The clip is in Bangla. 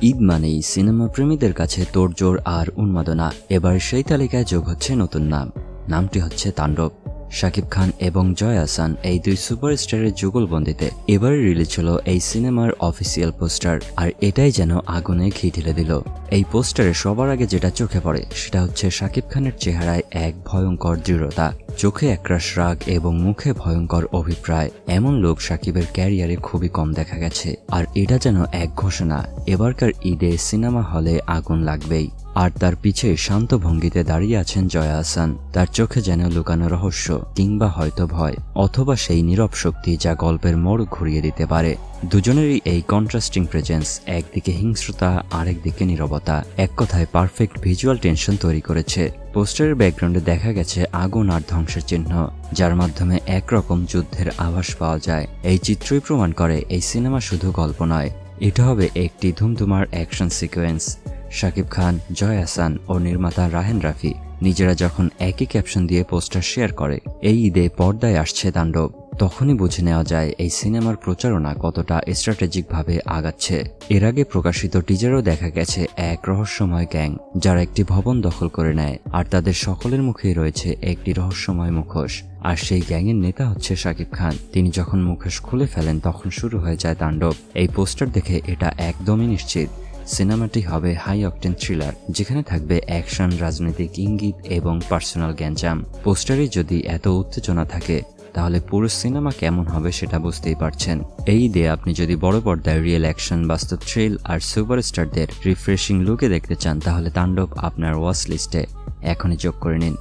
ঈদ মানেই সিনেমা প্রেমীদের কাছে তোড়জোড় আর উন্মাদনা। এবার সেই তালিকায় যোগ হচ্ছে নতুন নামটি হচ্ছে তাণ্ডব। শাকিব খান এবং জয় আহসান এই দুই সুপারস্টারের যুগলবন্দিতে এবারে রিলিজ হলো এই সিনেমার অফিসিয়াল পোস্টার, আর এটাই যেন আগুনে ঘি ঢেলে দিল। এই পোস্টারে সবার আগে যেটা চোখে পড়ে সেটা হচ্ছে শাকিব খানের চেহারায় এক ভয়ঙ্কর দৃঢ়তা, চোখে একরাশ রাগ এবং মুখে ভয়ঙ্কর অভিপ্রায়। এমন লোক শাকিবের ক্যারিয়ারে খুবই কম দেখা গেছে, আর এটা যেন এক ঘোষণা, এবারকার ঈদে সিনেমা হলে আগুন লাগবেই। আর তার পিছে শান্ত ভঙ্গিতে দাঁড়িয়ে আছেন জয় আহসান, তার চোখে যেন লুকানো রহস্য কিংবা হয়তো ভয়, অথবা সেই নীরব শক্তি যা গল্পের মোড় ঘুরিয়ে দিতে পারে। দুজনেরই এই কন্ট্রাস্টিং প্রেজেন্স, একদিকে হিংস্রতা আরেকদিকে নীরবতা, এক কথায় পারফেক্ট ভিজুয়াল টেনশন তৈরি করেছে। পোস্টারের ব্যাকগ্রাউন্ডে দেখা গেছে আগুন আর ধ্বংসের চিহ্ন, যার মাধ্যমে একরকম যুদ্ধের আভাস পাওয়া যায়। এই চিত্রই প্রমাণ করে এই সিনেমা শুধু গল্প নয়, এটা হবে একটি ধুমধুমার অ্যাকশন সিকোয়েন্স। শাকিব খান, জয় আহসান ও নির্মাতা রাহেন রাফি নিজেরা যখন একই ক্যাপশন দিয়ে পোস্টার শেয়ার করে এই ঈদে পর্দায় আসছে তাণ্ডব, তখনই বুঝে নেওয়া যায় এই সিনেমার প্রচারণা কতটা স্ট্র্যাটেজিকভাবে আগাচ্ছে। এর আগে প্রকাশিত টিজারও দেখা গেছে এক রহস্যময় গ্যাং যারা একটি ভবন দখল করে নেয়, আর তাদের সকলের মুখেই রয়েছে একটি রহস্যময় মুখোশ। আর সেই গ্যাংয়ের নেতা হচ্ছে শাকিব খান। তিনি যখন মুখোশ খুলে ফেলেন তখন শুরু হয়ে যায় তাণ্ডব। এই পোস্টার দেখে এটা একদমই নিশ্চিত, সিনেমাটি হবে হাই অকটেন থ্রিলার, যেখানে থাকবে অ্যাকশন, রাজনৈতিক ইঙ্গিত এবং পার্সোনাল গ্যাঞ্জাম। পোস্টারে যদি এত উত্তেজনা থাকে তাহলে পুরো সিনেমা কেমন হবে সেটা বুঝতেই পারছেন। এই ঈদে আপনি যদি বড় পর্দায় রিয়েল অ্যাকশন, বাস্তব থ্রিল আর সুপারস্টারদের রিফ্রেশিং লুকে দেখতে চান তাহলে তাণ্ডব আপনার ওয়াচ লিস্টে এখনই যোগ করে নিন।